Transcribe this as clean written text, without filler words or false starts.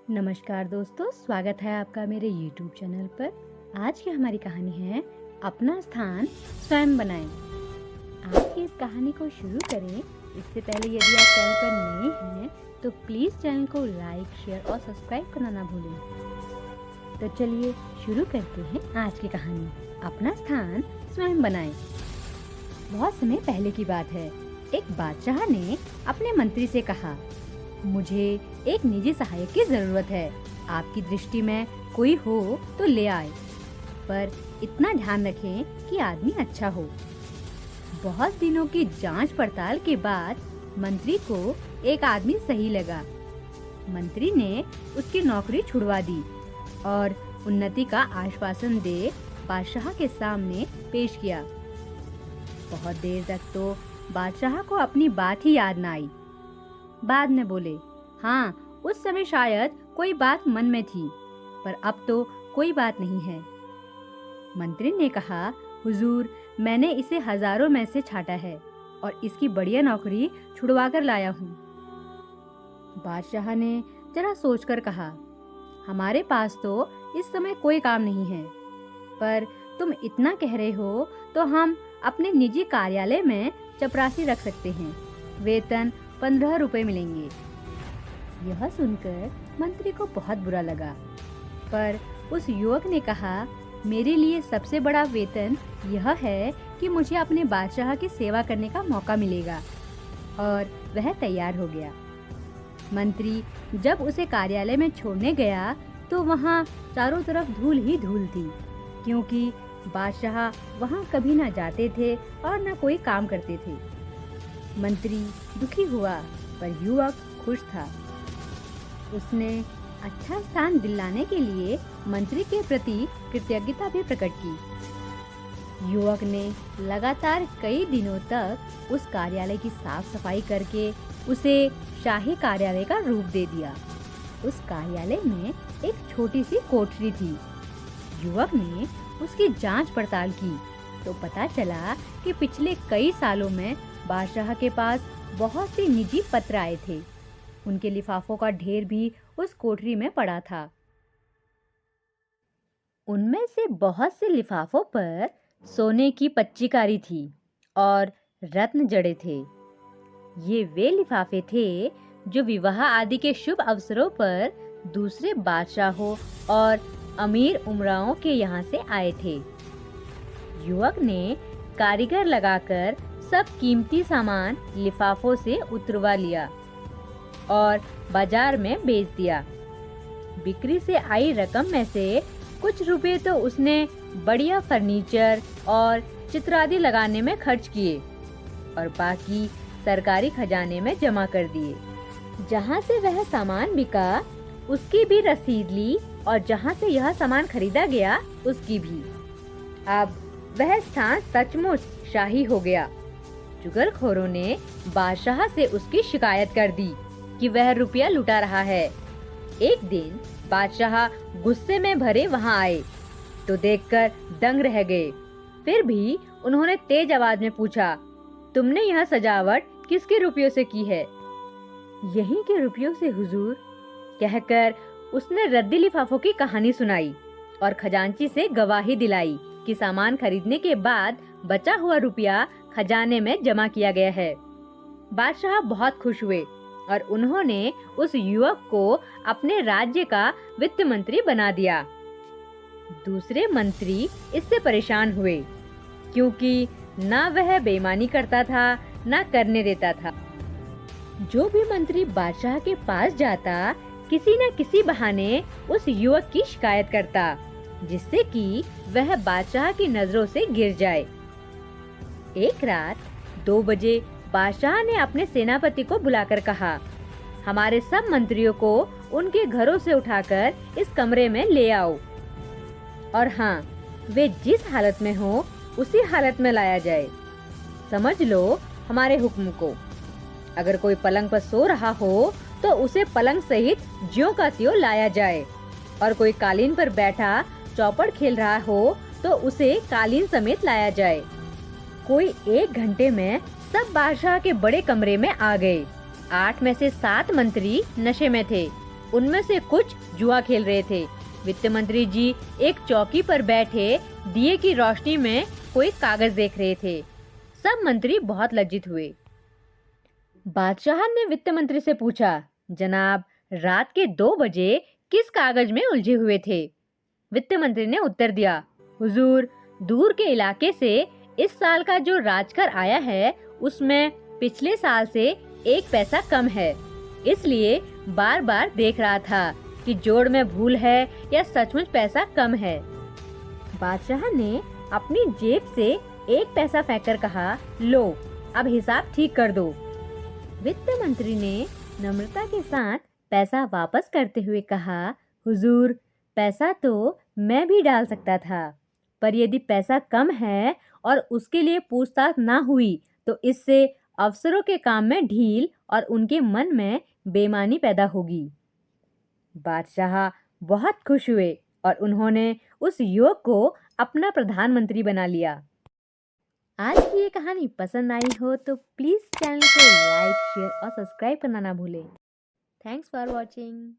नमस्कार दोस्तों, स्वागत है आपका मेरे YouTube चैनल पर। आज की हमारी कहानी है अपना स्थान स्वयं बनाएं। आज की इस कहानी को शुरू करें इससे पहले यदि आप चैनल पर नए हैं तो प्लीज़ चैनल को लाइक, शेयर और सब्सक्राइब करना ना भूलें। तो चलिए शुरू करते हैं आज की कहानी, अपना स्थान स्वयं बनाएं। बहुत समय पहले की बात है। एक बादशाह ने अपने मंत्री से कहा, मुझे एक निजी सहायक की जरूरत है। आपकी दृष्टि में कोई हो तो ले आए, पर इतना ध्यान रखें कि आदमी अच्छा हो। बहुत दिनों की जांच पड़ताल के बाद मंत्री को एक आदमी सही लगा। मंत्री ने उसकी नौकरी छुड़वा दी और उन्नति का आश्वासन दे बादशाह के सामने पेश किया। बहुत देर तक तो बादशाह को अपनी बात ही याद न आई। बाद में बोले, हाँ, उस समय शायद कोई बात मन में थी, पर अब तो कोई बात नहीं है। मंत्री ने कहा, हुजूर, मैंने इसे हजारों में से छांटा है और इसकी बढ़िया नौकरी छुड़वा कर लाया हूँ। बादशाह ने जरा सोचकर कहा, हमारे पास तो इस समय कोई काम नहीं है, पर तुम इतना कह रहे हो तो हम अपने निजी कार्यालय में चपरासी रख सकते हैं। वेतन 15 रुपए मिलेंगे। यह सुनकर मंत्री को बहुत बुरा लगा, पर उस युवक ने कहा, मेरे लिए सबसे बड़ा वेतन यह है कि मुझे अपने बादशाह की सेवा करने का मौका मिलेगा। और वह तैयार हो गया। मंत्री जब उसे कार्यालय में छोड़ने गया तो वहाँ चारों तरफ धूल ही धूल थी, क्योंकि बादशाह वहाँ कभी न जाते थे और न कोई काम करते थे। मंत्री दुखी हुआ, पर युवक खुश था। उसने अच्छा स्थान दिलाने के लिए मंत्री के प्रति कृतज्ञता भी प्रकट की। युवक ने लगातार कई दिनों तक उस कार्यालय की साफ सफाई करके उसे शाही कार्यालय का रूप दे दिया। उस कार्यालय में एक छोटी सी कोठरी थी। युवक ने उसकी जांच पड़ताल की तो पता चला कि पिछले कई सालों में बादशाह के पास बहुत से निजी पत्र आए थे। उनके लिफाफों का ढेर भी उस कोठरी में पड़ा था। उनमें से बहुत से लिफाफों पर सोने की पच्चीकारी थी और रत्न जड़े थे। ये वे लिफाफे थे जो विवाह आदि के शुभ अवसरों पर दूसरे बादशाहों और अमीर उमराओं के यहाँ से आए थे। युवक ने कारीगर लगाकर सब कीमती सामान लिफाफों से उतरवा लिया और बाजार में बेच दिया। बिक्री से आई रकम में से कुछ रुपए तो उसने बढ़िया फर्नीचर और चित्र आदि लगाने में खर्च किए और बाकी सरकारी खजाने में जमा कर दिए। जहाँ से वह सामान बिका उसकी भी रसीद ली और जहाँ से यह सामान खरीदा गया उसकी भी। अब वह स्थान सचमुच शाही हो गया। चुगलखोरों ने बादशाह से उसकी शिकायत कर दी कि वह रुपया लुटा रहा है। एक दिन बादशाह गुस्से में भरे वहां आए तो देखकर दंग रह गए। फिर भी उन्होंने तेज आवाज में पूछा, तुमने यह सजावट किसके रुपयों से की है? यहीं के रुपयों से हुजूर, कहकर उसने रद्दी लिफाफों की कहानी सुनाई और खजांची से गवाही दिलाई कि सामान खरीदने के बाद बचा हुआ रुपया खजाने में जमा किया गया है। बादशाह बहुत खुश हुए और उन्होंने उस युवक को अपने राज्य का वित्त मंत्री बना दिया। दूसरे मंत्री इससे परेशान हुए, क्योंकि ना वह बेईमानी करता था ना करने देता था। जो भी मंत्री बादशाह के पास जाता किसी न किसी बहाने उस युवक की शिकायत करता, जिससे कि वह बादशाह की नजरों से गिर जाए। एक रात 2 बजे बादशाह ने अपने सेनापति को बुलाकर कहा, हमारे सब मंत्रियों को उनके घरों से उठाकर इस कमरे में ले आओ और हाँ, वे जिस हालत में हो उसी हालत में लाया जाए। समझ लो हमारे हुक्म को। अगर कोई पलंग पर सो रहा हो तो उसे पलंग सहित ज्यों का त्यों लाया जाए और कोई कालीन पर बैठा चौपड़ खेल रहा हो तो उसे कालीन समेत लाया जाए। कोई 1 घंटे में सब बादशाह के बड़े कमरे में आ गए। 8 में से 7 मंत्री नशे में थे उनमें से कुछ जुआ खेल रहे थे। वित्त मंत्री जी एक चौकी पर बैठे दिए की रोशनी में कोई कागज देख रहे थे। सब मंत्री बहुत लज्जित हुए। बादशाह ने वित्त मंत्री से पूछा, जनाब, रात के 2 बजे किस कागज में उलझे हुए थे? वित्त मंत्री ने उत्तर दिया, हुजूर, दूर के इलाके से इस साल का जो राजकर आया है उसमें पिछले साल से 1 पैसा कम है, इसलिए बार बार देख रहा था कि जोड़ में भूल है या सचमुच पैसा कम है। बादशाह ने अपनी जेब से 1 पैसा फेंककर कहा, लो, अब हिसाब ठीक कर दो। वित्त मंत्री ने नम्रता के साथ पैसा वापस करते हुए कहा, हुजूर, पैसा तो मैं भी डाल सकता था, पर यदि पैसा कम है और उसके लिए पूछताछ ना हुई तो इससे अफसरों के काम में ढील और उनके मन में बेईमानी पैदा होगी। बादशाह बहुत खुश हुए और उन्होंने उस युवक को अपना प्रधानमंत्री बना लिया। आज की ये कहानी पसंद आई हो तो प्लीज़ चैनल को लाइक, शेयर और सब्सक्राइब करना ना भूलें। Thanks for watching.